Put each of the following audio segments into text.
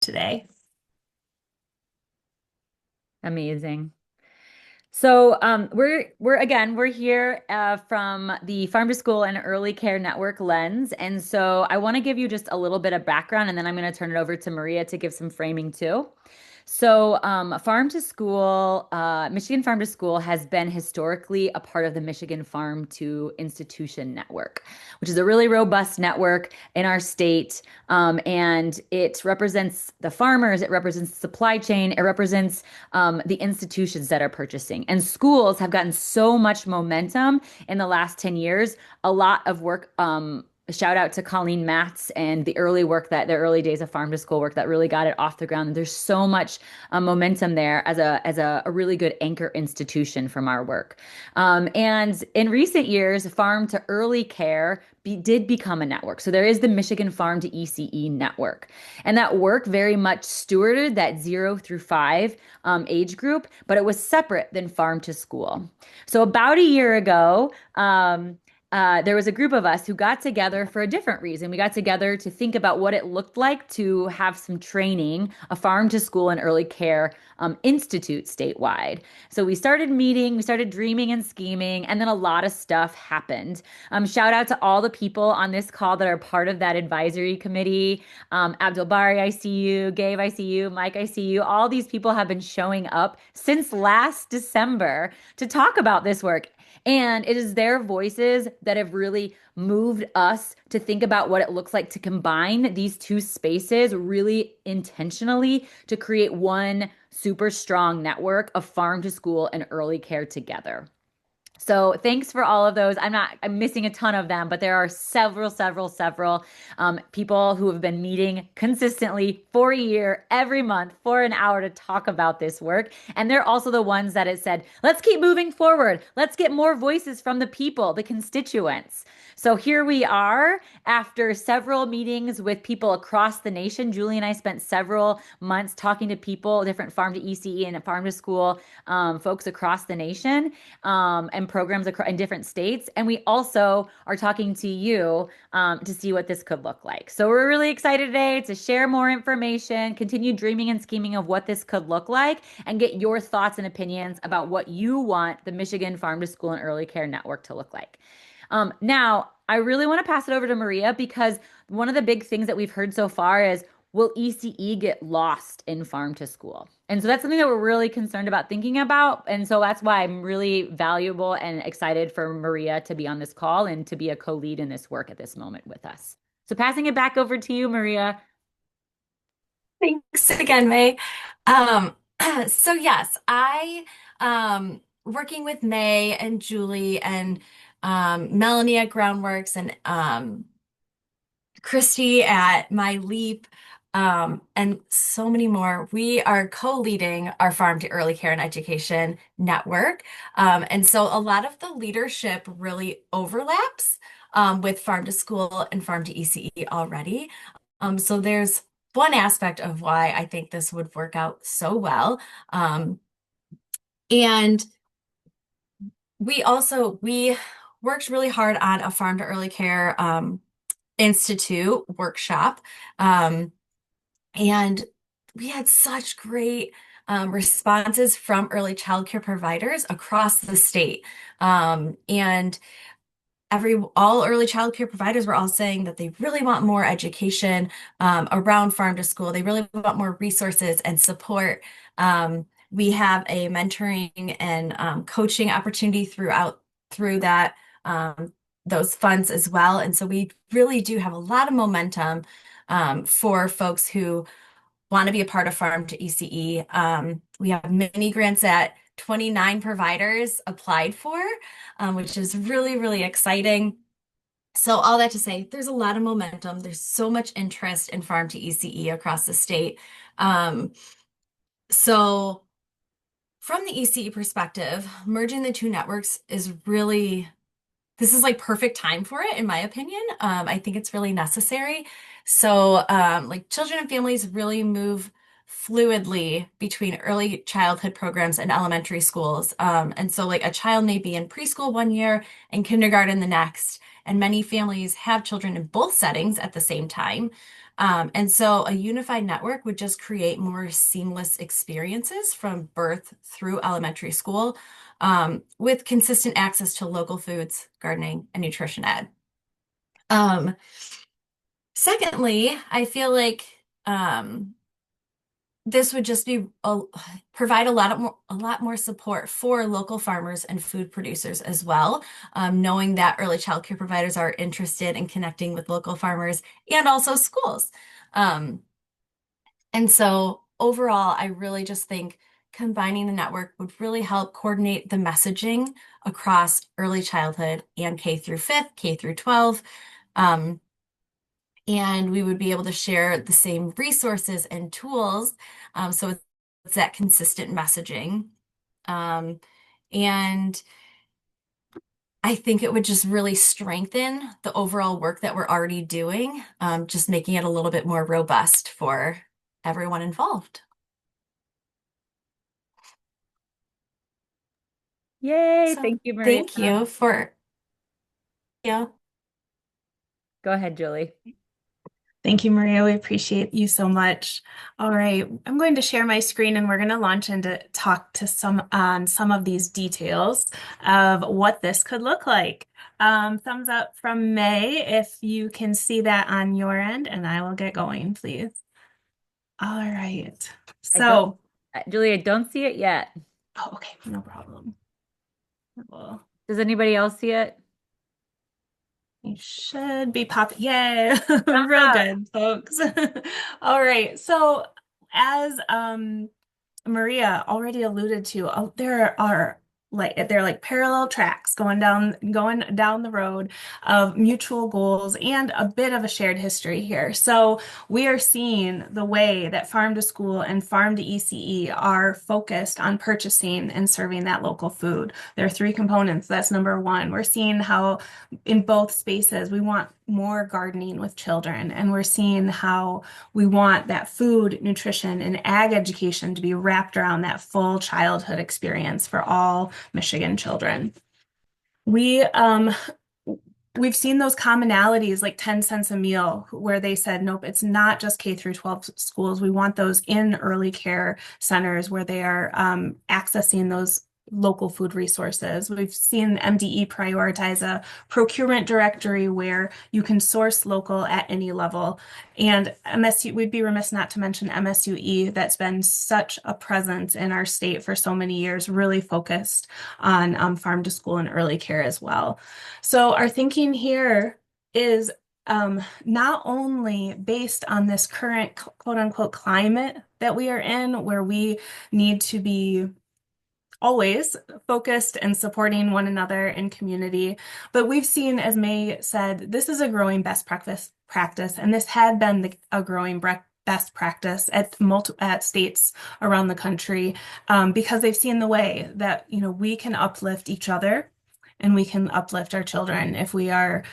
today. Amazing. So we're here from the Farm to School and Early Care Network lens, and so I want to give you just a little bit of background, and then I'm going to turn it over to Maria to give some framing too. Farm to School, Michigan Farm to School has been historically a part of the Michigan Farm to Institution Network, which is a really robust network in our state. And it represents the farmers, it represents the supply chain, it represents the institutions that are purchasing. And schools have gotten so much momentum in the last 10 years. A lot of work shout out to Colleen Matz and the early days of farm to school work that really got it off the ground. There's so much momentum there as a really good anchor institution from our work. And in recent years, farm to early care did become a network. So there is the Michigan Farm to ECE network. And that work very much stewarded that 0 through 5 age group, but it was separate than farm to school. So about a year ago, there was a group of us who got together for a different reason. We got together to think about what it looked like to have some training, a farm to school and early care institute statewide. So we started meeting, we started dreaming and scheming, and then a lot of stuff happened. Shout out to all the people on this call that are part of that advisory committee. Abdul Bari, I see you. Gabe, I see you. Mike, I see you. All these people have been showing up since last December to talk about this work. And it is their voices that have really moved us to think about what it looks like to combine these two spaces really intentionally to create one super strong network of farm to school and early care together. So thanks for all of those. I'm missing a ton of them, but there are several people who have been meeting consistently for a year, every month, for an hour to talk about this work. And they're also the ones that have said, let's keep moving forward. Let's get more voices from the people, the constituents. So here we are after several meetings with people across the nation. Julie and I spent several months talking to people, different farm to ECE and farm to school folks across the nation and programs in different states. And we also are talking to you to see what this could look like. So we're really excited today to share more information, continue dreaming and scheming of what this could look like, and get your thoughts and opinions about what you want the Michigan Farm to School and Early Care Network to look like. Now, I really want to pass it over to Maria because one of the big things that we've heard so far is, will ECE get lost in farm to school? And so that's something that we're really concerned about thinking about. And so that's why I'm really valuable and excited for Maria to be on this call and to be a co-lead in this work at this moment with us. So passing it back over to you, Maria. Thanks again, May. Um, so yes, I working with May and Julie and Melanie at Groundworks and Christy at My Leap, and so many more. We are co-leading our Farm to Early Care and Education network. And so a lot of the leadership really overlaps with Farm to School and Farm to ECE already. So there's one aspect of why I think this would work out so well. And we worked really hard on a Farm to Early Care Institute workshop. Um, and we had such great responses from early childcare providers across the state. And all early childcare providers were all saying that they really want more education around farm to school. They really want more resources and support. We have a mentoring and coaching opportunity through that those funds as well. And so we really do have a lot of momentum for folks who want to be a part of Farm to ECE. We have mini grants that 29 providers applied for, which is really, really exciting. So all that to say, there's a lot of momentum. There's so much interest in Farm to ECE across the state. So from the ECE perspective, merging the two networks this is like perfect time for it, in my opinion. I think it's really necessary. So like children and families really move fluidly between early childhood programs and elementary schools. And so like a child may be in preschool one year and kindergarten the next, and many families have children in both settings at the same time. And so a unified network would just create more seamless experiences from birth through elementary school, with consistent access to local foods, gardening, and nutrition ed. Um, Secondly, I feel like this would just provide a lot more support for local farmers and food producers as well, knowing that early child care providers are interested in connecting with local farmers and also schools. Um, and so overall, I really just think combining the network would really help coordinate the messaging across early childhood and K through fifth, K through 12. Um, and we would be able to share the same resources and tools. So it's that consistent messaging. Um, and I think it would just really strengthen the overall work that we're already doing, just making it a little bit more robust for everyone involved. Yay. So Thank you, Maria. thank you for, you. Go ahead, Julie. Thank you, Maria. We appreciate you so much. All right, I'm going to share my screen and we're going to launch into talk to some of these details of what this could look like. Thumbs up from May if you can see that on your end, and I will get going, please. All right. I don't, So, Julie, I don't see it yet. oh, okay, no problem. Well, Does anybody else see it? you should be popping. Yay. Real good, folks. All right. So as Maria already alluded to, there are like parallel tracks going down the road of mutual goals and a bit of a shared history here. So we are seeing the way that Farm to School and Farm to ECE are focused on purchasing and serving that local food. There are three components. That's number one. We're seeing how in both spaces we want more gardening with children, and we're seeing how we want that food, nutrition, and ag education to be wrapped around that full childhood experience for all Michigan children. We've seen those commonalities like 10 cents a meal where they said, nope, it's not just K through 12 schools. We want those in early care centers where they are accessing those local food resources. We've seen MDE prioritize a procurement directory where you can source local at any level. And MSU, we'd be remiss not to mention MSUE, that's been such a presence in our state for so many years, really focused on farm to school and early care as well. So our thinking here is not only based on this current quote unquote climate that we are in, where we need to be always focused and supporting one another in community. But we've seen, as May said, this is a growing best practice, and this had been a growing best practice at states around the country, because they've seen the way that we can uplift each other and we can uplift our children if we are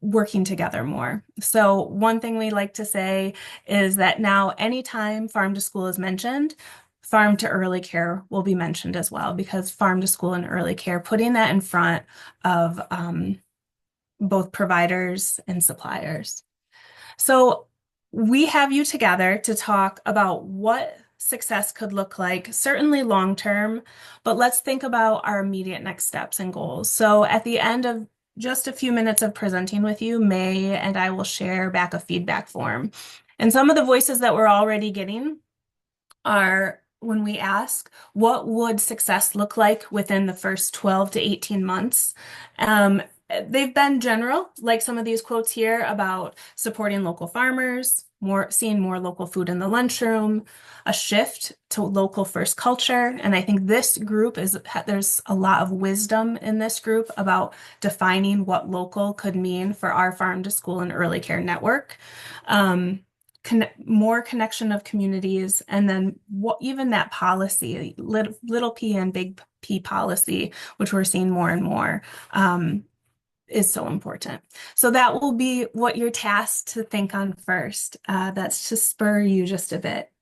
working together more. So one thing we like to say is that now anytime farm to school is mentioned, farm to early care will be mentioned as well, because farm to school and early care, putting that in front of both providers and suppliers. So we have you together to talk about what success could look like, certainly long term, but let's think about our immediate next steps and goals. So at the end of just a few minutes of presenting with you, May and I will share back a feedback form. And some of the voices that we're already getting are when we ask, what would success look like within the first 12 to 18 months? They've been general, like some of these quotes here about supporting local farmers, seeing more local food in the lunchroom, a shift to local first culture. And I think this group there's a lot of wisdom in this group about defining what local could mean for our farm to school and early care network. More connection of communities, and then even that policy, little p and big P policy, which we're seeing more and more, is so important. So that will be what you're tasked to think on first. That's to spur you just a bit.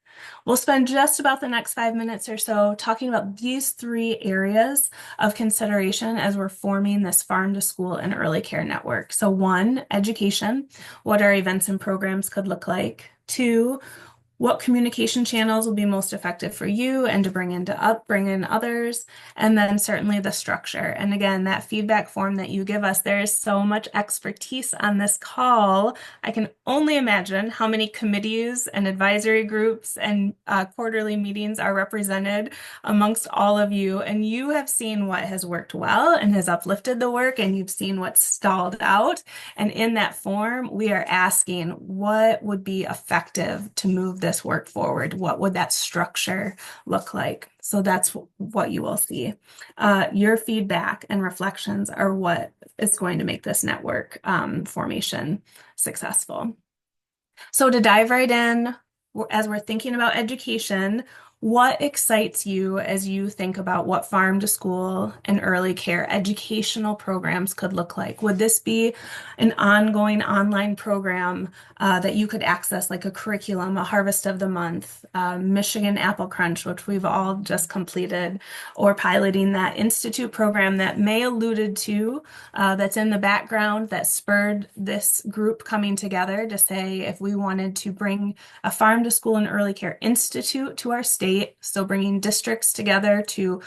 We'll spend just about the next 5 minutes or so talking about these three areas of consideration as we're forming this farm to school and early care network. So one, education, what our events and programs could look like. Two, what communication channels will be most effective for you and to bring in others, and then certainly the structure. And again, that feedback form that you give us, there is so much expertise on this call. I can only imagine how many committees and advisory groups and quarterly meetings are represented amongst all of you. And you have seen what has worked well and has uplifted the work, and you've seen what's stalled out. And in that form, we are asking what would be effective to move this work forward? What would that structure look like? So that's what you will see. Your feedback and reflections are what is going to make this network formation successful. So to dive right in, as we're thinking about education, what excites you as you think about what farm to school and early care educational programs could look like? Would this be an ongoing online program that you could access, like a curriculum, a Harvest of the Month, Michigan Apple Crunch, which we've all just completed, or piloting that Institute program that May alluded to, that's in the background that spurred this group coming together to say if we wanted to bring a farm to school and early care institute to our state, so bringing districts together to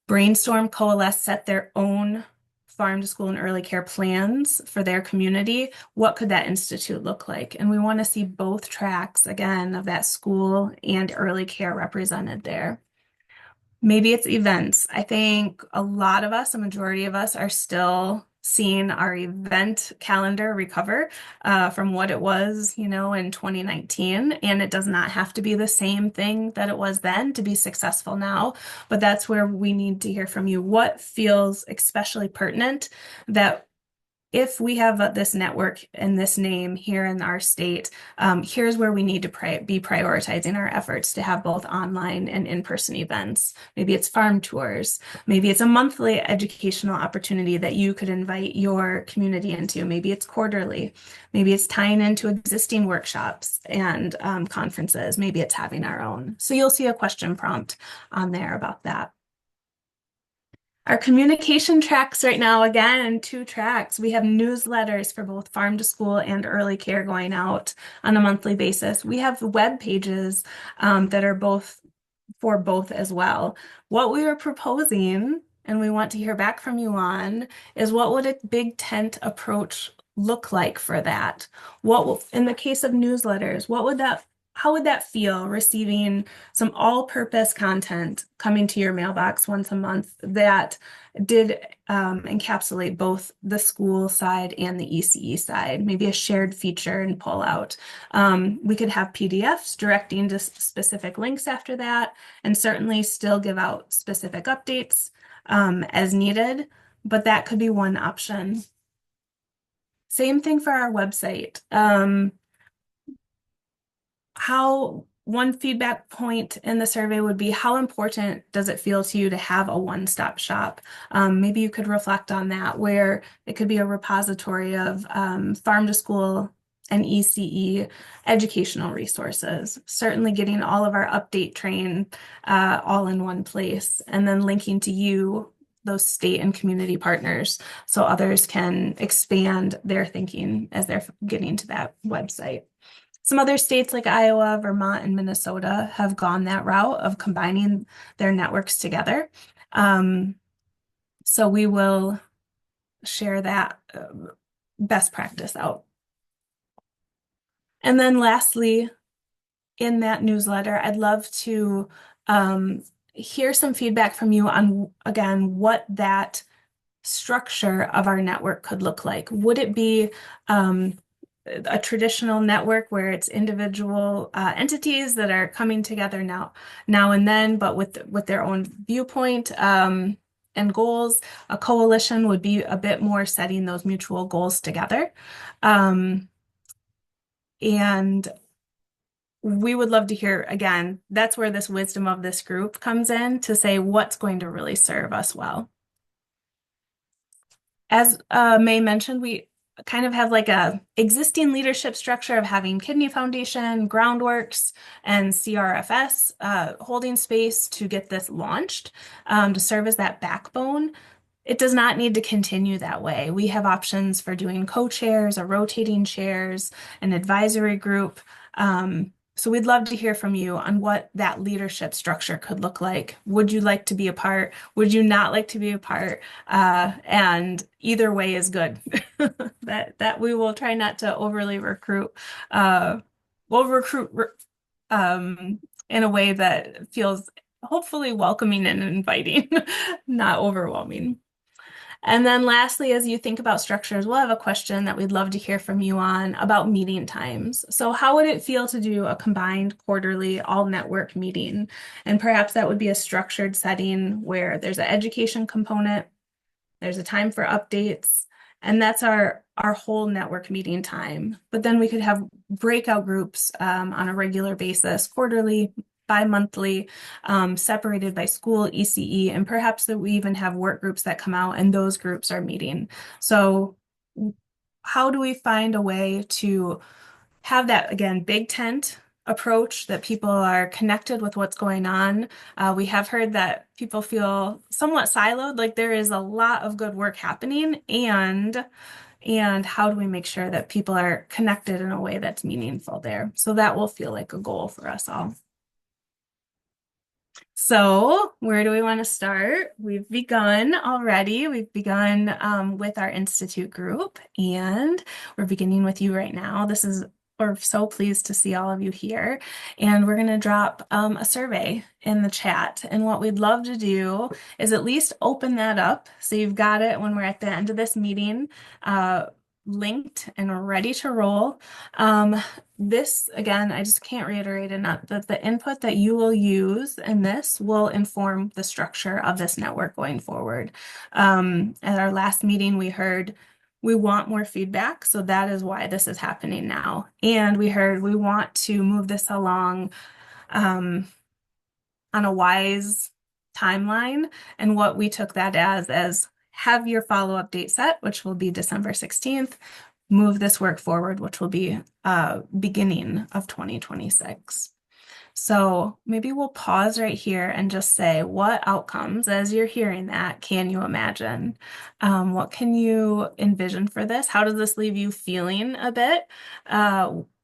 brainstorm, coalesce, set their own farm to school and early care plans for their community, what could that institute look like? And we want to see both tracks, again, of that school and early care represented there. Maybe it's events. I think a lot of us, a majority of us, are still seeing our event calendar recover from what it was, in 2019. And it does not have to be the same thing that it was then to be successful now. But that's where we need to hear from you. What feels especially pertinent that if we have this network and this name here in our state, here's where we need to be prioritizing our efforts to have both online and in-person events. Maybe it's farm tours. Maybe it's a monthly educational opportunity that you could invite your community into. Maybe it's quarterly. Maybe it's tying into existing workshops and conferences. Maybe it's having our own. So you'll see a question prompt on there about that. Our communication tracks right now, again, 2 tracks. We have newsletters for both farm to school and early care going out on a monthly basis. We have web pages that are both for both as well. What we are proposing, and we want to hear back from you on, is what would a big tent approach look like for that? In the case of newsletters, how would that feel, receiving some all-purpose content coming to your mailbox once a month that did encapsulate both the school side and the ECE side, maybe a shared feature and pull out. We could have PDFs directing to specific links after that, and certainly still give out specific updates as needed, but that could be one option. Same thing for our website. One feedback point in the survey would be, how important does it feel to you to have a one-stop shop? Maybe you could reflect on that, where it could be a repository of farm to school and ECE educational resources, certainly getting all of our update train all in one place, and then linking to you, those state and community partners, so others can expand their thinking as they're getting to that website. Some other states like Iowa, Vermont, and Minnesota have gone that route of combining their networks together. So we will share that best practice out. And then lastly, in that newsletter, I'd love to hear some feedback from you on, again, what that structure of our network could look like. Would it be a traditional network where it's individual entities that are coming together now and then, but with their own viewpoint and goals? A coalition would be a bit more setting those mutual goals together. And we would love to hear, again, that's where this wisdom of this group comes in to say what's going to really serve us well. As May mentioned, we kind of have like a existing leadership structure of having Kidney Foundation, Groundworks, and CRFS holding space to get this launched to serve as that backbone. It does not need to continue that way. We have options for doing co-chairs or rotating chairs, an advisory group. So we'd love to hear from you on what that leadership structure could look like. Would you like to be a part? Would you not like to be a part? And either way is good. That we will try not to overly recruit. We'll recruit in a way that feels hopefully welcoming and inviting, not overwhelming. And then lastly, as you think about structures, we'll have a question that we'd love to hear from you on about meeting times. So how would it feel to do a combined quarterly all network meeting? And perhaps that would be a structured setting where there's an education component, there's a time for updates, and that's our whole network meeting time. But then we could have breakout groups on a regular basis, quarterly, bi-monthly, separated by school, ECE, and perhaps that we even have work groups that come out and those groups are meeting. So how do we find a way to have that, again, big tent approach that people are connected with what's going on? We have heard that people feel somewhat siloed, like there is a lot of good work happening, and how do we make sure that people are connected in a way that's meaningful there? So that will feel like a goal for us all. So where do we want to start? We've begun already. We've begun with our Institute group, and we're beginning with you right now. We're so pleased to see all of you here. And we're going to drop a survey in the chat. And what we'd love to do is at least open that up so you've got it when we're at the end of this meeting, linked and ready to roll. This, again, I just can't reiterate enough that the input that you will use in this will inform the structure of this network going forward. At our last meeting, we heard we want more feedback, so that is why this is happening now. And we heard we want to move this along on a wise timeline. And what we took that as have your follow-up date set, which will be December 16th, move this work forward, which will be beginning of 2026. So maybe we'll pause right here and just say, what outcomes, as you're hearing that, can you imagine? What can you envision for this? How does this leave you feeling a bit?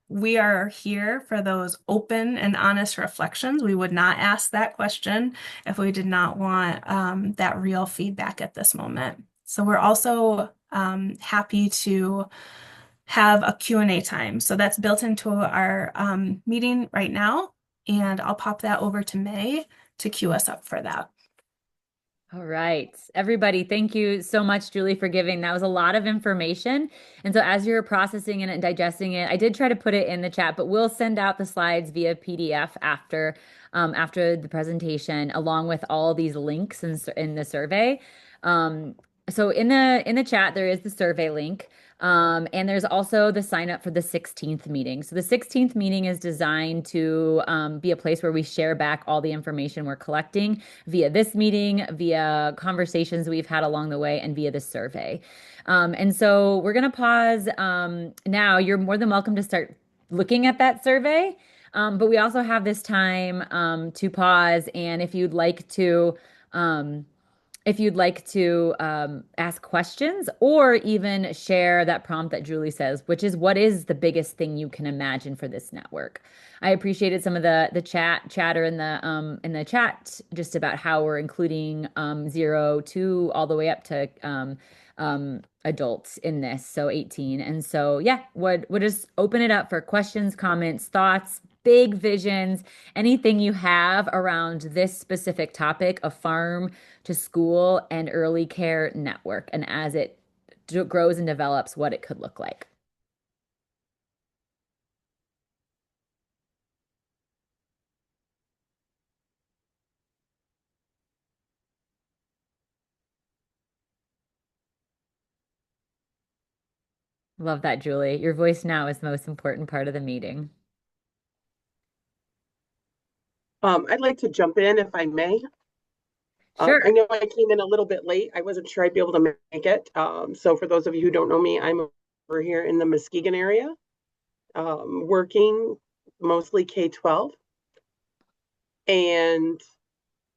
We are here for those open and honest reflections. We would not ask that question if we did not want that real feedback at this moment. So we're also happy to have a Q&A time. So that's built into our meeting right now. And I'll pop that over to May to queue us up for that. All right, everybody, thank you so much, Julie, for giving. That was a lot of information. And so as you're processing it and digesting it, I did try to put it in the chat, but we'll send out the slides via PDF after the presentation, along with all these links in the survey. So in the chat, there is the survey link. And there's also the sign up for the 16th meeting. So the 16th meeting is designed to be a place where we share back all the information we're collecting via this meeting, via conversations we've had along the way, and via the survey. And so we're going to pause now. You're more than welcome to start looking at that survey. But we also have this time to pause. And if you'd like to ask questions or even share that prompt that Julie says, which is, what is the biggest thing you can imagine for this network? I appreciated some of the chatter in the chat just about how we're including 0 to all the way up to adults in this, so 18. And so yeah, would just open it up for questions, comments, thoughts, big visions, anything you have around this specific topic of farm to school and early care network, and as it grows and develops, what it could look like. Love that, Julie. Your voice now is the most important part of the meeting. I'd like to jump in if I may. Sure. I know I came in a little bit late. I wasn't sure I'd be able to make it. So for those of you who don't know me, I'm a here in the Muskegon area, working mostly K-12. And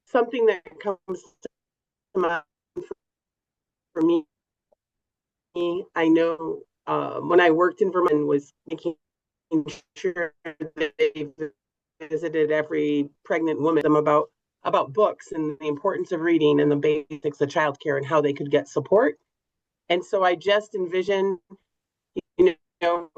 something that comes to mind for me, I know when I worked in Vermont was making sure that they visited every pregnant woman them about books and the importance of reading and the basics of childcare and how they could get support. And so I just envision, you know,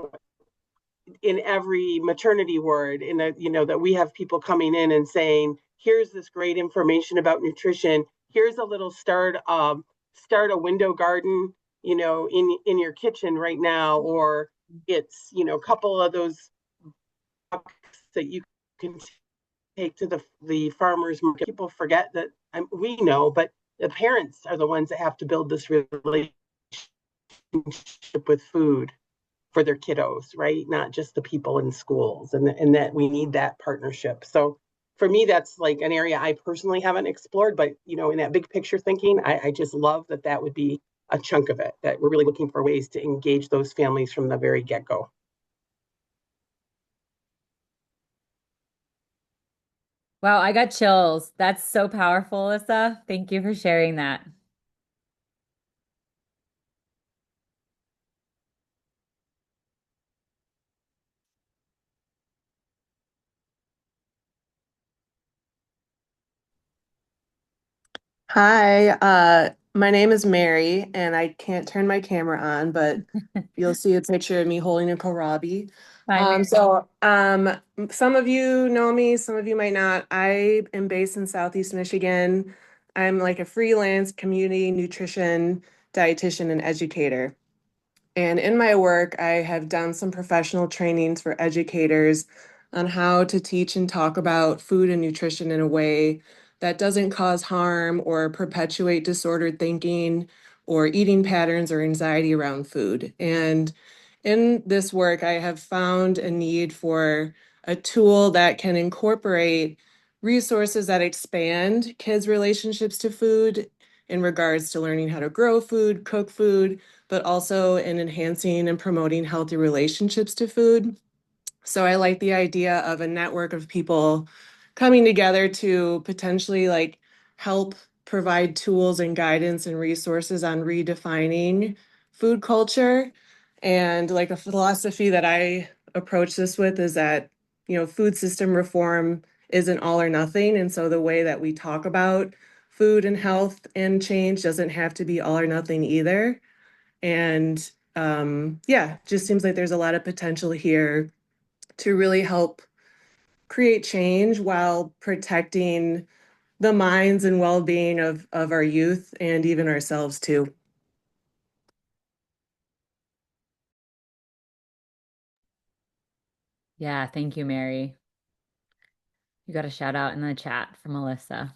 in every maternity ward, that we have people coming in and saying, "Here's this great information about nutrition. Here's a little start a window garden, in your kitchen right now, or it's a couple of those that you can take to the farmers market." People forget that we know, but the parents are the ones that have to build this relationship with food for their kiddos, right? Not just the people in schools, and that we need that partnership. So for me, that's like an area I personally haven't explored, but in that big picture thinking, I just love that would be a chunk of it, that we're really looking for ways to engage those families from the very get-go. Wow, I got chills. That's so powerful, Alyssa. Thank you for sharing that. Hi, my name is Mary, and I can't turn my camera on, but you'll see a picture of me holding a kohlrabi. Hi, Mary. Some of you know me, some of you might not. I am based in Southeast Michigan. I'm like a freelance community nutrition dietitian and educator. And in my work, I have done some professional trainings for educators on how to teach and talk about food and nutrition in a way that doesn't cause harm or perpetuate disordered thinking or eating patterns or anxiety around food. And in this work, I have found a need for a tool that can incorporate resources that expand kids' relationships to food in regards to learning how to grow food, cook food, but also in enhancing and promoting healthy relationships to food. So I like the idea of a network of people coming together to potentially like help provide tools and guidance and resources on redefining food culture. And like a philosophy that I approach this with is that, food system reform isn't all or nothing. And so the way that we talk about food and health and change doesn't have to be all or nothing either. And yeah, just seems like there's a lot of potential here to really help create change while protecting the minds and well-being of our youth and even ourselves too. Yeah, thank you, Mary. You got a shout out in the chat from Alyssa.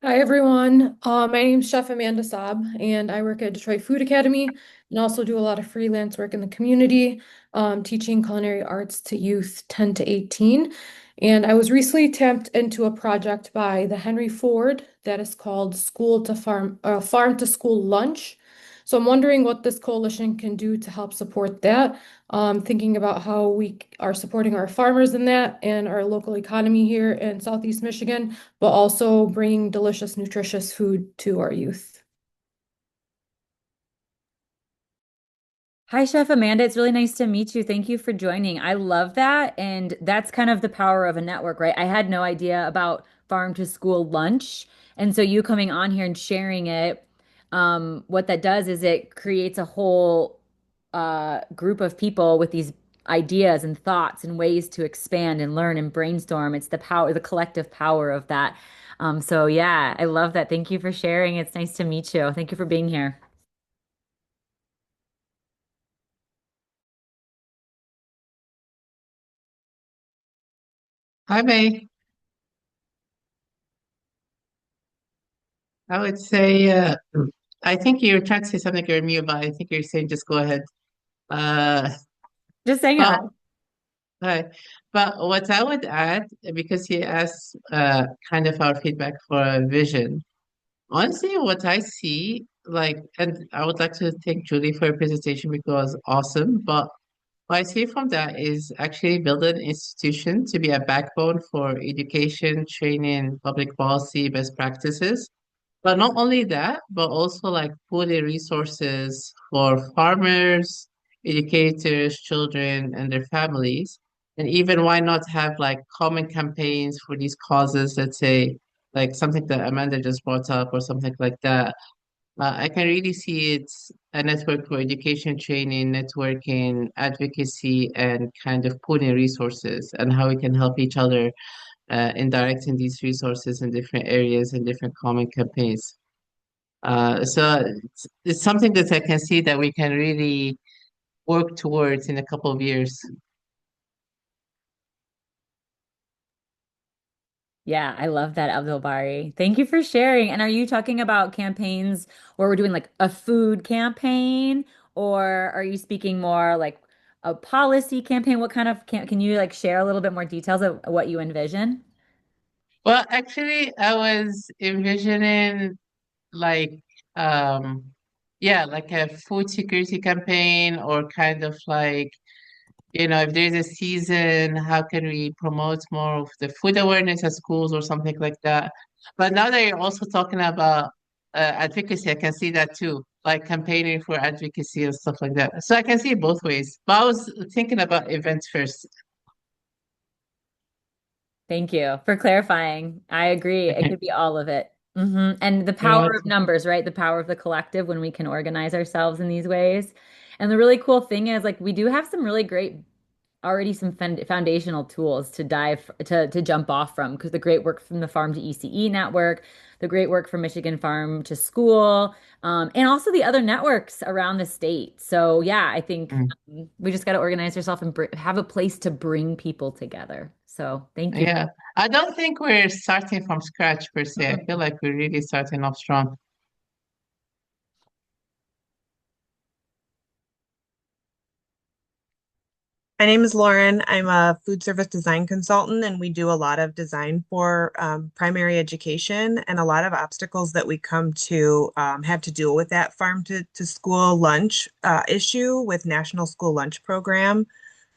Hi everyone. My name's Chef Amanda Saab, and I work at Detroit Food Academy and also do a lot of freelance work in the community, teaching culinary arts to youth 10 to 18. And I was recently tapped into a project by the Henry Ford that is called School to Farm, Farm to School Lunch. So I'm wondering what this coalition can do to help support that. Thinking about how we are supporting our farmers in that and our local economy here in Southeast Michigan, but also bringing delicious, nutritious food to our youth. Hi, Chef Amanda. It's really nice to meet you. Thank you for joining. I love that. And that's kind of the power of a network, right? I had no idea about farm to school lunch. And so you coming on here and sharing it, what that does is it creates a whole group of people with these ideas and thoughts and ways to expand and learn and brainstorm. It's the power, the collective power of that. So yeah, I love that. Thank you for sharing. It's nice to meet you. Thank you for being here. Hi, May. I would say, I think you're trying to say something you're mute, but I think you're saying just go ahead. Uh, Just saying hi. but, right. But what I would add, because he asked kind of our feedback for a vision, Honestly, what I see, like, and I would like to thank Julie for her presentation because awesome. But what I see from that is actually building an institution to be a backbone for education, training, public policy, best practices. But not only that, but also like pooling resources for farmers, educators, children, and their families. And even why not have like common campaigns for these causes, let's say, like something that Amanda just brought up or something like that. I can really see it's a network for education, training, networking, advocacy, and kind of pooling resources and how we can help each other in directing these resources in different areas and different common campaigns. So it's something that I can see that we can really work towards in a couple of years. Yeah, I love that, Abdul Bari. Thank you for sharing. And are you talking about campaigns where we're doing like a food campaign, or are you speaking more like a policy campaign? What kind of can you like share a little bit more details of what you envision? Well, actually, I was envisioning like um yeah, like a food security campaign or kind of like, if there's a season, how can we promote more of the food awareness at schools or something like that? But now that you're also talking about advocacy, I can see that too, like campaigning for advocacy and stuff like that. So I can see it both ways. But I was thinking about events first. Thank you for clarifying. I agree. It could be all of it. And the You're power of welcome. numbers, right? The power of the collective when we can organize ourselves in these ways. And the really cool thing is, like, we do have some really great already some foundational tools to dive to jump off from because the great work from the Farm to ECE network, the great work from Michigan Farm to School, and also the other networks around the state. So yeah, I think Mm. we just got to organize ourselves and br have a place to bring people together. So thank you. Yeah. I don't think we're starting from scratch per se. I feel like we're really starting off strong. My name is Lauren. I'm a food service design consultant, and we do a lot of design for primary education. And a lot of obstacles that we come to have to deal with that farm to school lunch issue with National School Lunch Program.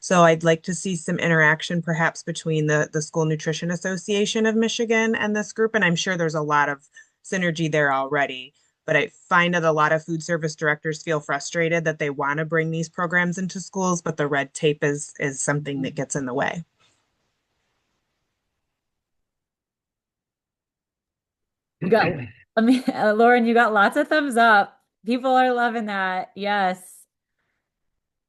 So I'd like to see some interaction perhaps between the School Nutrition Association of Michigan and this group. And I'm sure there's a lot of synergy there already. But I find that a lot of food service directors feel frustrated that they want to bring these programs into schools, but the red tape is something that gets in the way. You got, I mean, Lauren, you got lots of thumbs up. People are loving that. Yes.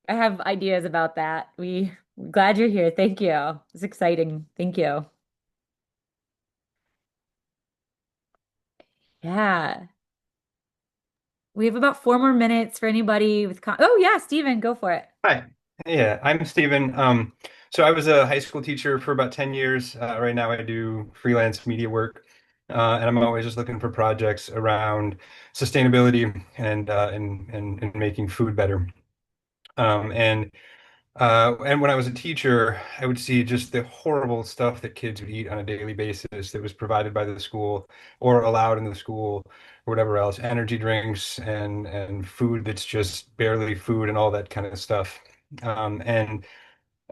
I have ideas about that. We're glad you're here. Thank you. It's exciting. Thank you. Yeah. We have about 4 more minutes for anybody with oh yeah, Steven, go for it. Hi. Yeah, I'm Steven. So I was a high school teacher for about 10 years. Right now I do freelance media work. And I'm always just looking for projects around sustainability and making food better. And when I was a teacher, I would see just the horrible stuff that kids would eat on a daily basis that was provided by the school or allowed in the school or whatever else, energy drinks and food that's just barely food and all that kind of stuff. Um, and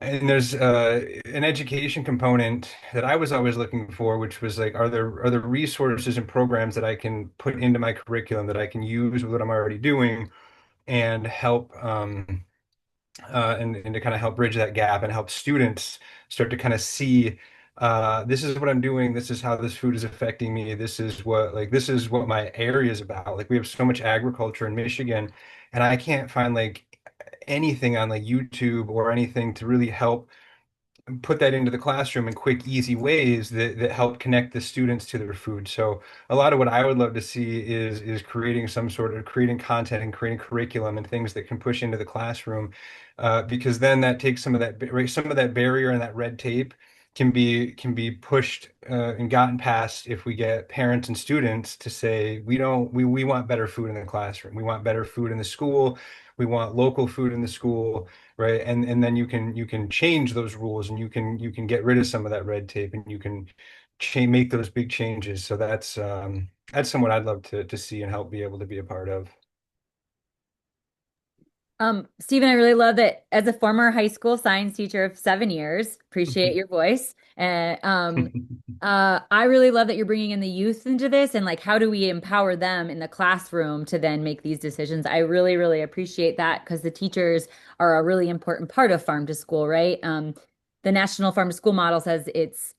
and there's an education component that I was always looking for, which was like, are there resources and programs that I can put into my curriculum that I can use with what I'm already doing and help and to kind of help bridge that gap and help students start to kind of see this is what I'm doing, this is how this food is affecting me, this is what my area is about. Like we have so much agriculture in Michigan, and I can't find like anything on like YouTube or anything to really help put that into the classroom in quick, easy ways that help connect the students to their food. So a lot of what I would love to see is creating some sort of creating content and creating curriculum and things that can push into the classroom, because then that takes some of that barrier and that red tape can be pushed and gotten past if we get parents and students to say we want better food in the classroom, we want better food in the school, we want local food in the school, right? And then you can change those rules and you can get rid of some of that red tape and make those big changes. So that's someone I'd love to see and help be able to be a part of. Stephen, I really love that as a former high school science teacher of 7 years, appreciate your voice. And I really love that you're bringing in the youth into this and like how do we empower them in the classroom to then make these decisions? I really, really appreciate that because the teachers are a really important part of farm to school, right? The National Farm to School model says it's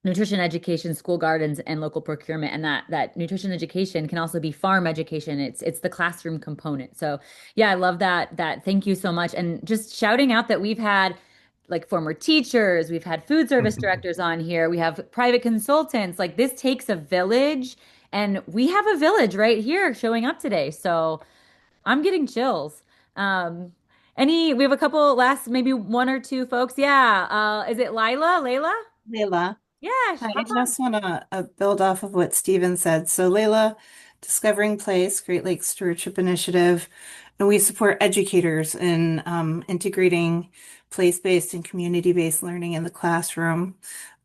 nutrition education, school gardens, and local procurement. And that nutrition education can also be farm education. It's the classroom component. So yeah, I love that. Thank you so much. And just shouting out that we've had like former teachers, we've had food service directors on here, we have private consultants. Like this takes a village, and we have a village right here showing up today. So I'm getting chills. We have a couple last, maybe one or two folks. Yeah. Is it Lila? Layla? Layla. Yeah, Hi, I hop on. just want to build off of what Steven said. So, Layla, Discovering Place, Great Lakes Stewardship Initiative, and we support educators in integrating place-based and community-based learning in the classroom.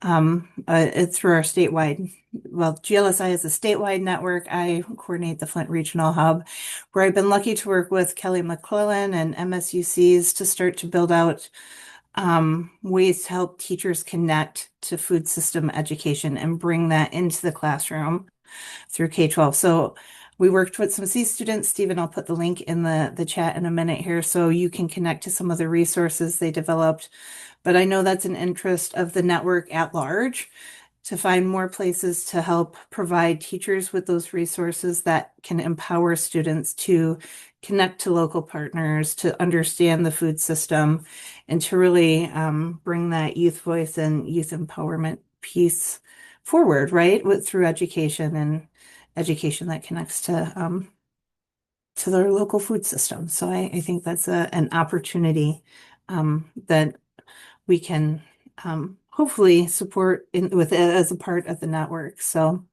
It's through our statewide, well, GLSI is a statewide network. I coordinate the Flint Regional Hub, where I've been lucky to work with Kelly McClellan and MSUCs to start to build out ways to help teachers connect to food system education and bring that into the classroom through K-12. So we worked with some C students. Stephen, I'll put the link in the chat in a minute here so you can connect to some of the resources they developed. But I know that's an interest of the network at large to find more places to help provide teachers with those resources that can empower students to connect to local partners, to understand the food system, and to really bring that youth voice and youth empowerment piece forward, right? Through education and education that connects to their local food system. So I think that's an opportunity that we can hopefully support with as a part of the network. So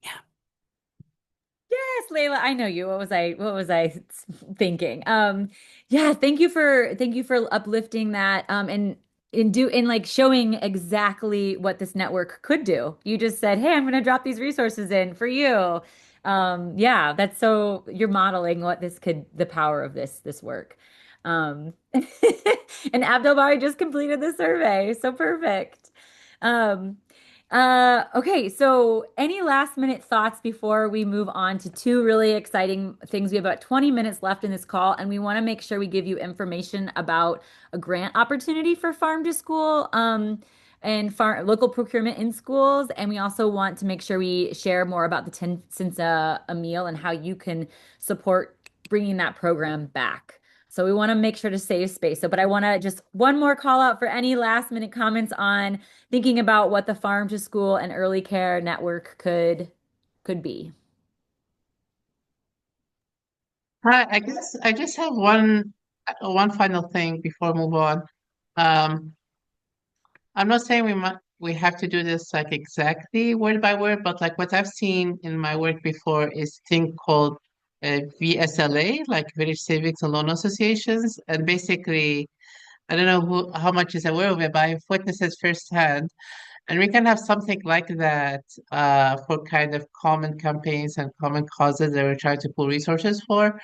yeah. Yes, Layla, I know you. What was I thinking? Yeah, thank you for uplifting that and in like showing exactly what this network could do. You just said, "Hey, I'm going to drop these resources in for you." Yeah, that's so you're modeling what the power of this work. And Abdelbari just completed the survey. So perfect. Um, okay, so any last minute thoughts before we move on to two really exciting things? We have about 20 minutes left in this call, and we want to make sure we give you information about a grant opportunity for Farm to School, and local procurement in schools. And we also want to make sure we share more about the 10 cents a meal and how you can support bringing that program back. So we want to make sure to save space. So, but I want to just one more call out for any last minute comments on thinking about what the Farm to School and Early Care Network could be. I guess I just have one final thing before we move on. I'm not saying we have to do this like exactly word by word, but like what I've seen in my work before is thing called VSLA, like Village Civics and Loan Associations, and basically I don't know how much is aware of it, but I've witnessed it firsthand. And we can have something like that for kind of common campaigns and common causes that we're trying to pull resources for,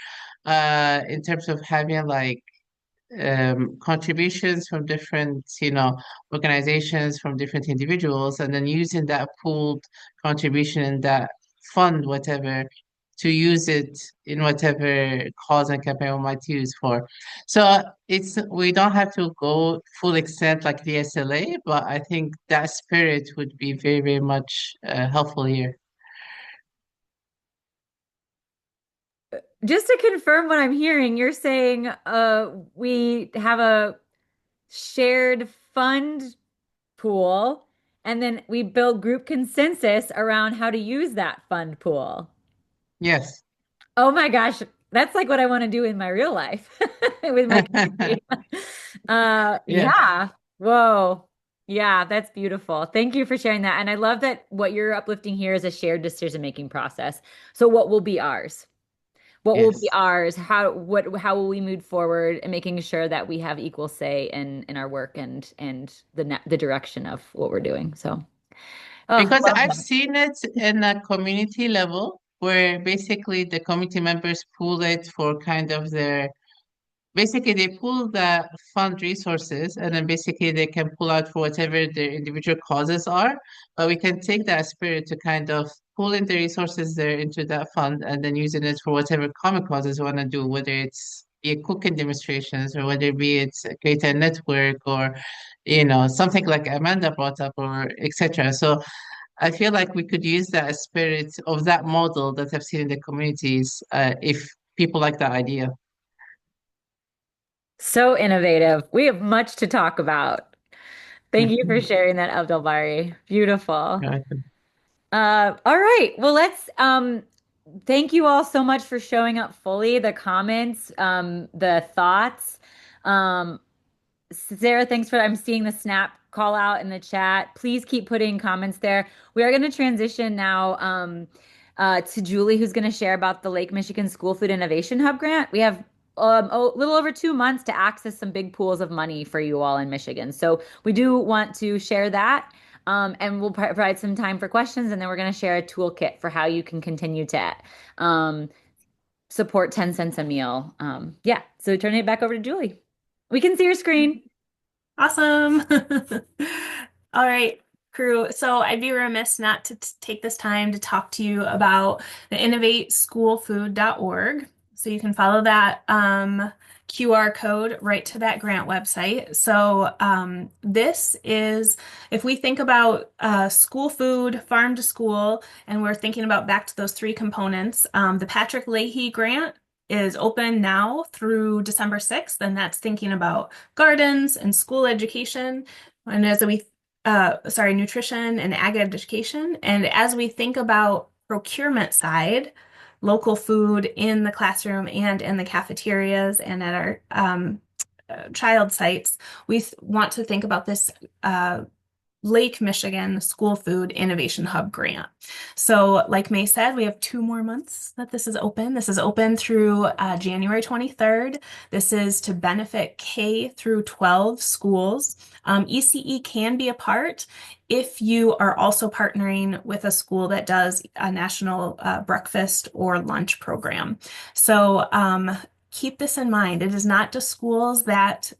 in terms of having like contributions from different, organizations, from different individuals, and then using that pooled contribution and that fund, whatever, to use it in whatever cause and campaign we might use for. So we don't have to go full extent like the SLA, but I think that spirit would be very, very much helpful here. Just to confirm what I'm hearing, you're saying we have a shared fund pool, and then we build group consensus around how to use that fund pool. Yes. Oh my gosh, that's like what I want to do in my real life with my community. Yeah. Yeah. Whoa. Yeah, that's beautiful. Thank you for sharing that. And I love that what you're uplifting here is a shared decision-making process. So what will be ours? What will be Yes. ours? How will we move forward and making sure that we have equal say in our work and the direction of what we're doing. So Oh, Because love I've that. seen it in a community level where basically the community members pool it for kind of their, basically they pool the fund resources and then basically they can pull out for whatever their individual causes are. But we can take that spirit to kind of pull in the resources there into that fund and then using it for whatever common causes we want to do, whether it's be it cooking demonstrations or whether be it's create a network or something like Amanda brought up or etc. So I feel like we could use that spirit of that model that I've seen in the communities if people like that idea. So innovative. We have much to talk about. Thank you for Mhm. sharing that, Abdul Bari. Beautiful. Yeah. All right. Well, let's thank you all so much for showing up fully, the comments, the thoughts. Um, Sarah, thanks for I'm seeing the snap call out in the chat. Please keep putting comments there. We are going to transition now to Julie, who's going to share about the Lake Michigan School Food Innovation Hub grant. We have a little over 2 months to access some big pools of money for you all in Michigan. So we do want to share that. And we'll provide some time for questions, and then we're going to share a toolkit for how you can continue to um, support 10 cents a meal. Yeah, so turn it back over to Julie. We can see your screen. Awesome. All right, crew. So I'd be remiss not to take this time to talk to you about the innovateschoolfood.org. So you can follow that QR code right to that grant website. So this is, if we think about school food, farm to school, and we're thinking about back to those three components, the Patrick Leahy grant is open now through December 6th, and that's thinking about gardens and school education, and nutrition and ag education. And as we think about procurement side, local food in the classroom and in the cafeterias and at our child sites, we want to think about this Lake Michigan School Food Innovation Hub grant. So like May said, we have 2 more months that this is open. This is open through January 23rd. This is to benefit K through 12 schools. ECE can be a part if you are also partnering with a school that does a national breakfast or lunch program. So keep this in mind. It is not just schools that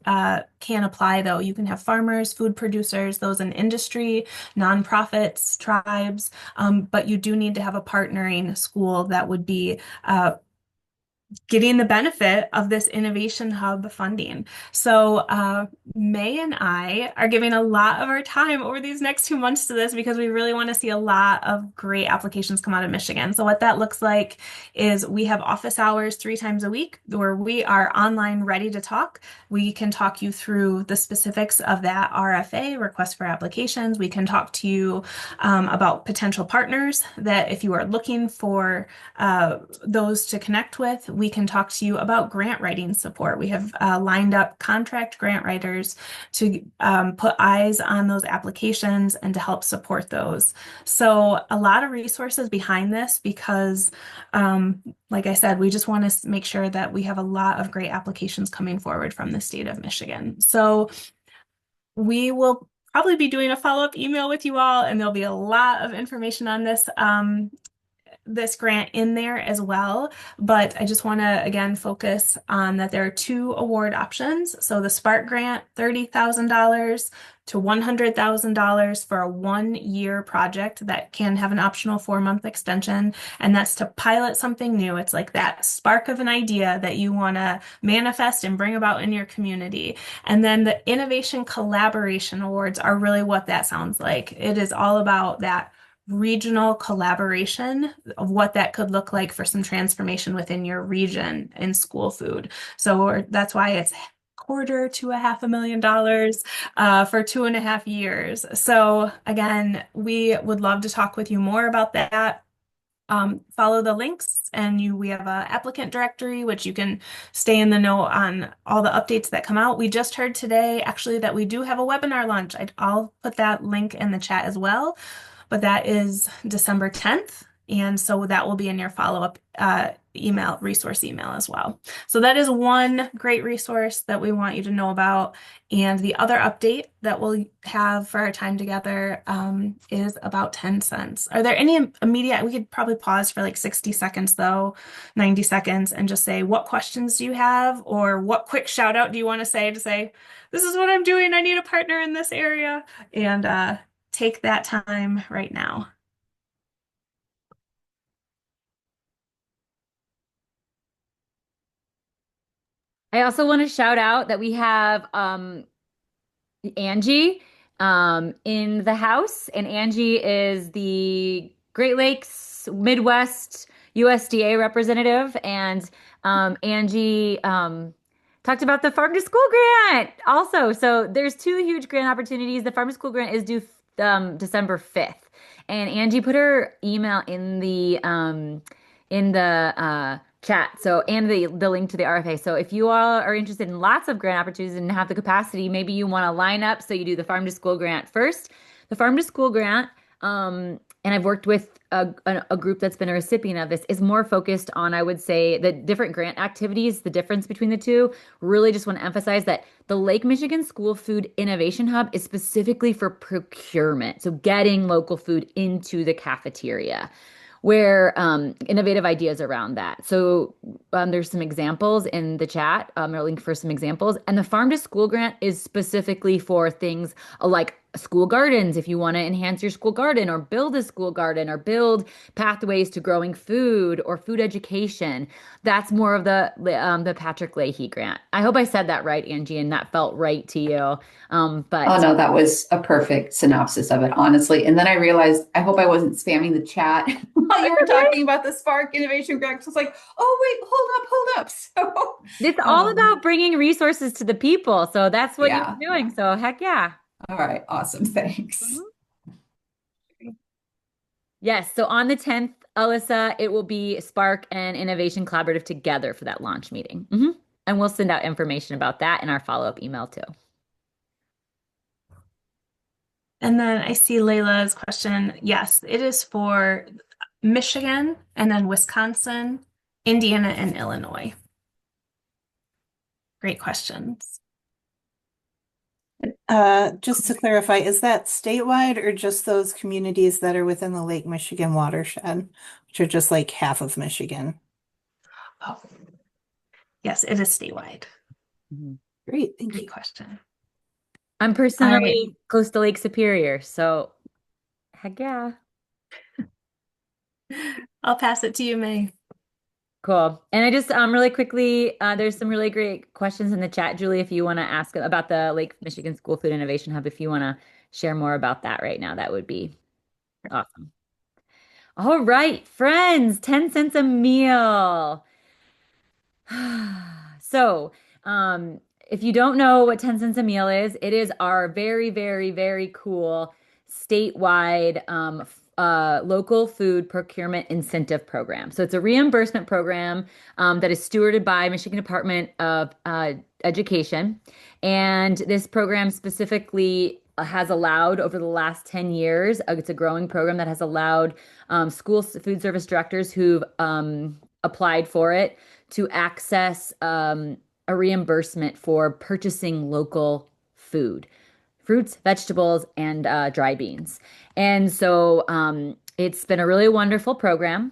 can apply, though. You can have farmers, food producers, those in industry, nonprofits, tribes, but you do need to have a partnering school that would be getting the benefit of this Innovation Hub funding. So May and I are giving a lot of our time over these next 2 months to this because we really want to see a lot of great applications come out of Michigan. So what that looks like is we have office hours 3 times a week where we are online ready to talk. We can talk you through the specifics of that RFA, request for applications. We can talk to you about potential partners that if you are looking for those to connect with, we can talk to you about grant writing support. We have lined up contract grant writers to put eyes on those applications and to help support those. So a lot of resources behind this because, like I said, we just want to make sure that we have a lot of great applications coming forward from the state of Michigan. So we will probably be doing a follow-up email with you all, and there'll be a lot of information on this grant in there as well. But I just want to again focus on that there are 2 award options. So the Spark grant, $30,000 to $100,000 for a 1-year project that can have an optional 4-month extension. And that's to pilot something new. It's like that spark of an idea that you want to manifest and bring about in your community. And then the Innovation Collaboration Awards are really what that sounds like. It is all about that regional collaboration of what that could look like for some transformation within your region in school food. So that's why it's quarter to $500,000 for 2.5 years. So again, we would love to talk with you more about that. Follow the links and we have an applicant directory, which you can stay in the know on all the updates that come out. We just heard today actually that we do have a webinar launch. I'll put that link in the chat as well. But that is December 10th, And so that will be in your follow-up email, resource email as well. So that is one great resource that we want you to know about. And the other update that we'll have for our time together is about 10 cents. Are there any immediate, we could probably pause for like 60 seconds though, 90 seconds, and just say, what questions do you have? Or what quick shout out do you want to say, this is what I'm doing. I need a partner in this area. And take that time right now. I also want to shout out that we have Angie in the house, and Angie is the Great Lakes Midwest USDA representative, and Angie talked about the Farm to School grant also. So there's two huge grant opportunities. The Farm to School grant is due December 5th, and Angie put her email in the chat. So, and the link to the RFA. So if you all are interested in lots of grant opportunities and have the capacity, maybe you want to line up. So you do the Farm to School grant first. The Farm to School grant, and I've worked with a group that's been a recipient of this, is more focused on, I would say, the different grant activities, the difference between the two. Really just want to emphasize that the Lake Michigan School Food Innovation Hub is specifically for procurement. So getting local food into the cafeteria, where innovative ideas around that. So there's some examples in the chat, or link for some examples. And the Farm to School grant is specifically for things like school gardens, if you want to enhance your school garden or build a school garden or build pathways to growing food or food education. That's more of the Patrick Leahy grant. I hope I said that right, Angie, and that felt right to you. But oh no, that was a perfect synopsis of it, honestly. And then I realized I hope I wasn't spamming the chat while you were talking about the Spark Innovation Grant. So I was like, oh wait, hold up. So it's all about bringing resources to the people. So that's what you're doing. So heck yeah. All right, awesome. Thanks. Yes, so on the 10th, Alyssa, it will be Spark and Innovation Collaborative together for that launch meeting. And we'll send out information about that in our follow-up email too. And then I see Layla's question. Yes, it is for Michigan and then Wisconsin, Indiana, and Illinois. Great questions. Just to clarify, is that statewide or just those communities that are within the Lake Michigan watershed, which are just like half of Michigan? Oh, yes, it is statewide. Great, thank you. Great question. I'm personally close to Lake Superior, so heck yeah. I'll pass it to you, May. Cool. And I just really quickly, there's some really great questions in the chat, Julie, if you want to ask about the Lake Michigan School Food Innovation Hub, if you want to share more about that right now, that would be awesome. All right, friends, 10 cents a meal. So, if you don't know what 10 cents a meal is, it is our very, very, very cool statewide local food procurement incentive program. So it's a reimbursement program that is stewarded by Michigan Department of Education. And this program specifically has allowed over the last 10 years, it's a growing program that has allowed school food service directors who've applied for it to access a reimbursement for purchasing local food, fruits, vegetables, and dry beans. And so it's been a really wonderful program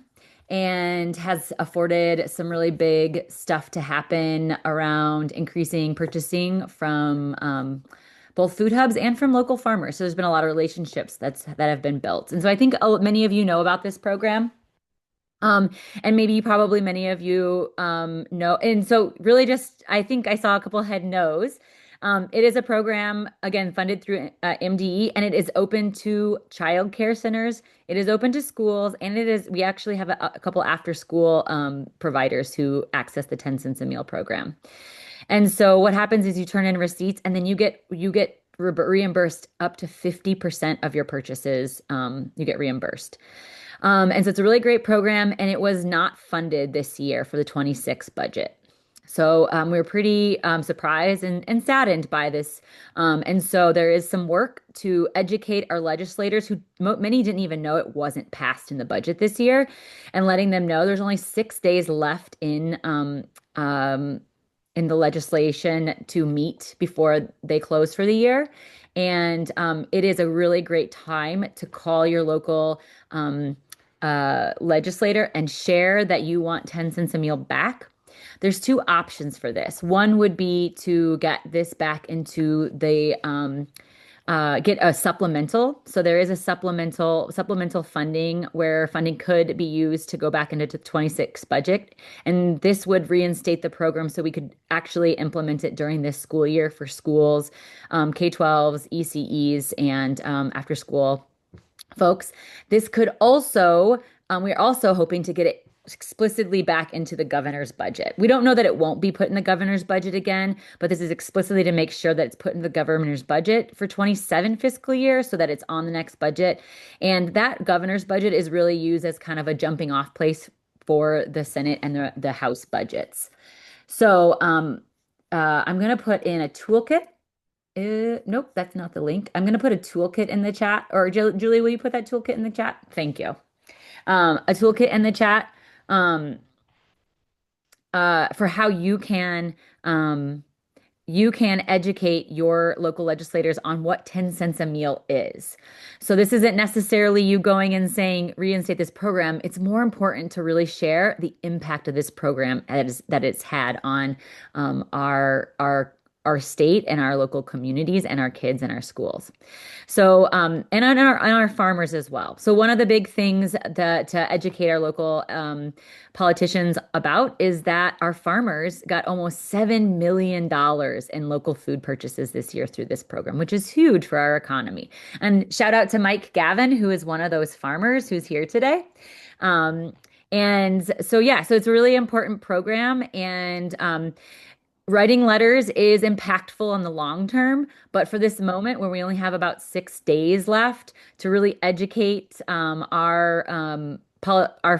and has afforded some really big stuff to happen around increasing purchasing from both food hubs and from local farmers. So there's been a lot of relationships that have been built. And so I think many of you know about this program. And maybe probably many of you know. And so really just, I think I saw a couple head no's. It is a program, again, funded through MDE, and it is open to child care centers. It is open to schools, and we actually have a couple after school providers who access the 10 cents a meal program. And so what happens is you turn in receipts, and then you get reimbursed up to 50% of your purchases. You get reimbursed. And so it's a really great program, and it was not funded this year for the 26 budget. So we were pretty surprised and saddened by this. And so there is some work to educate our legislators who many didn't even know it wasn't passed in the budget this year, and letting them know there's only 6 days left in the legislation to meet before they close for the year. And it is a really great time to call your local legislator and share that you want 10 cents a meal back. There's two options for this. One would be to get this back into the get a supplemental. So there is a supplemental funding where funding could be used to go back into the 26 budget. And this would reinstate the program so we could actually implement it during this school year for schools, K-12s, ECEs, and after school folks. This could also, we're also hoping to get it explicitly back into the governor's budget. We don't know that it won't be put in the governor's budget again, but this is explicitly to make sure that it's put in the governor's budget for 27 fiscal year so that it's on the next budget. And that governor's budget is really used as kind of a jumping off place for the Senate and the House budgets. So I'm going to put in a toolkit. Nope, that's not the link. I'm going to put a toolkit in the chat. Or Julie, will you put that toolkit in the chat? Thank you. A toolkit in the chat for how you can educate your local legislators on what 10 cents a meal is. So this isn't necessarily you going and saying reinstate this program. It's more important to really share the impact of this program that it's had on our state and our local communities and our kids and our schools. So, and on our farmers as well. So one of the big things that to educate our local politicians about is that our farmers got almost $7 million in local food purchases this year through this program, which is huge for our economy. And shout out to Mike Gavin, who is one of those farmers who's here today. And so, yeah, so it's a really important program, and writing letters is impactful in the long term, but for this moment where we only have about 6 days left to really educate our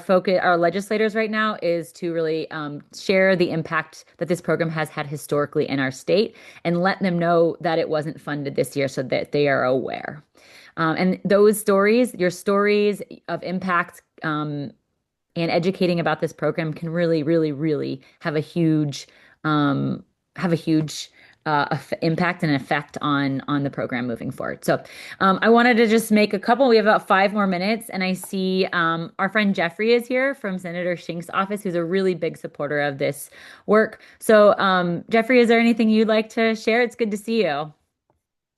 focus, our legislators right now is to really share the impact that this program has had historically in our state and let them know that it wasn't funded this year so that they are aware. And those stories, your stories of impact and educating about this program can really, really, really have a huge impact and effect on the program moving forward. So I wanted to just make a couple. We have about 5 more minutes, and I see our friend Jeffrey is here from Senator Shink's office, who's a really big supporter of this work. So Jeffrey, is there anything you'd like to share? It's good to see you.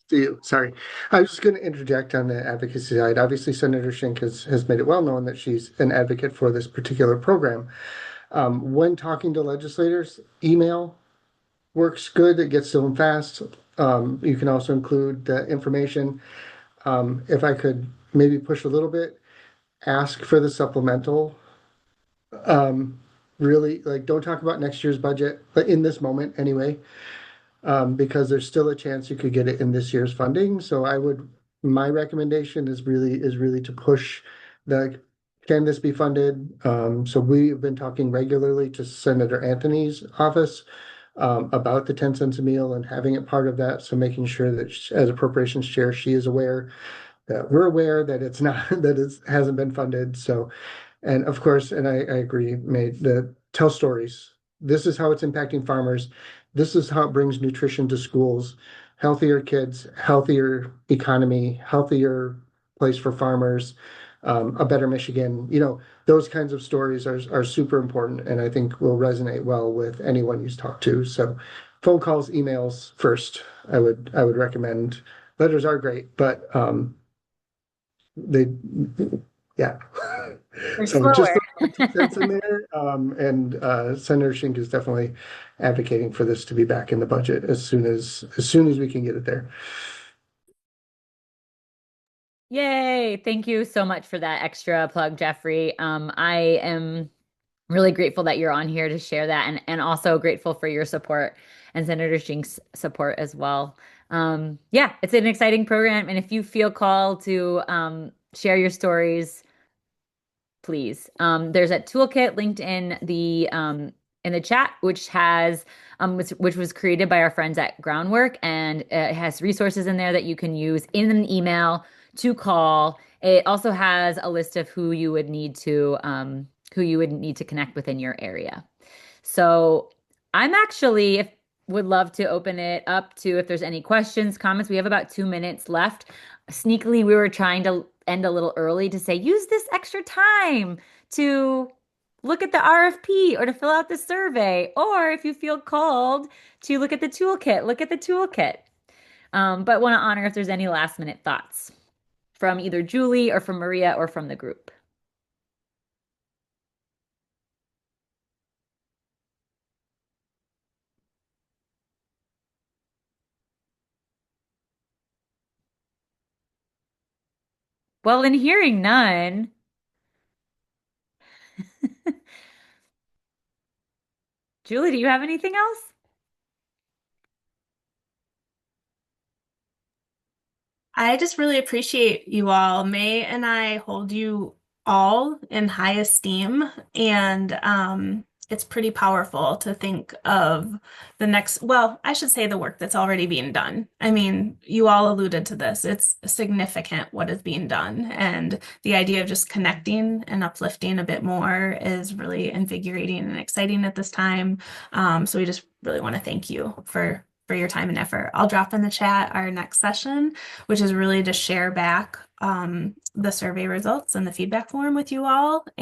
See you. Sorry. I was just going to interject on the advocacy side. Obviously, Senator Shink has made it well known that she's an advocate for this particular program. When talking to legislators, email works good. It gets to them fast. You can also include the information. If I could maybe push a little bit, ask for the supplemental. Really, like, don't talk about next year's budget, but in this moment anyway, because there's still a chance you could get it in this year's funding. So my recommendation is really to push can this be funded? So we've been talking regularly to Senator Anthony's office about the 10 cents a meal and having it part of that. So making sure that as appropriations chair, she is aware that we're aware that it's not, that it hasn't been funded. So, and of course, and I agree, tell stories. This is how it's impacting farmers. This is how it brings nutrition to schools, healthier kids, healthier economy, healthier place for farmers, a better Michigan. Those kinds of stories are super important, and I think will resonate well with anyone you talk to. So phone calls, emails first, I would recommend. Letters are great, but yeah. So just put 2 cents in there. And Senator Shink is definitely advocating for this to be back in the budget as soon as we can get it there. Yay. Thank you so much for that extra plug, Jeffrey. I am really grateful that you're on here to share that, and also grateful for your support and Senator Shink's support as well. Yeah, it's an exciting program. And if you feel called to share your stories, please. There's a toolkit linked in the in the chat, which was created by our friends at Groundwork, and it has resources in there that you can use in an email to call. It also has a list of who you would need to connect with in your area. So I'm actually would love to open it up to if there's any questions, comments. We have about 2 minutes left. Sneakily, we were trying to end a little early to say, use this extra time to look at the RFP or to fill out the survey, or if you feel called to look at the toolkit, look at the toolkit. But want to honor if there's any last minute thoughts from either Julie or from Maria or from the group. Well, in hearing none, Julie, do you have anything else? I just really appreciate you all. May and I hold you all in high esteem, and it's pretty powerful to think of the next, well, I should say the work that's already being done. I mean, you all alluded to this. It's significant what is being done, and the idea of just connecting and uplifting a bit more is really invigorating and exciting at this time. So we just really want to thank you for your time and effort. I'll drop in the chat our next session, which is really to share back the survey results and the feedback form with you all.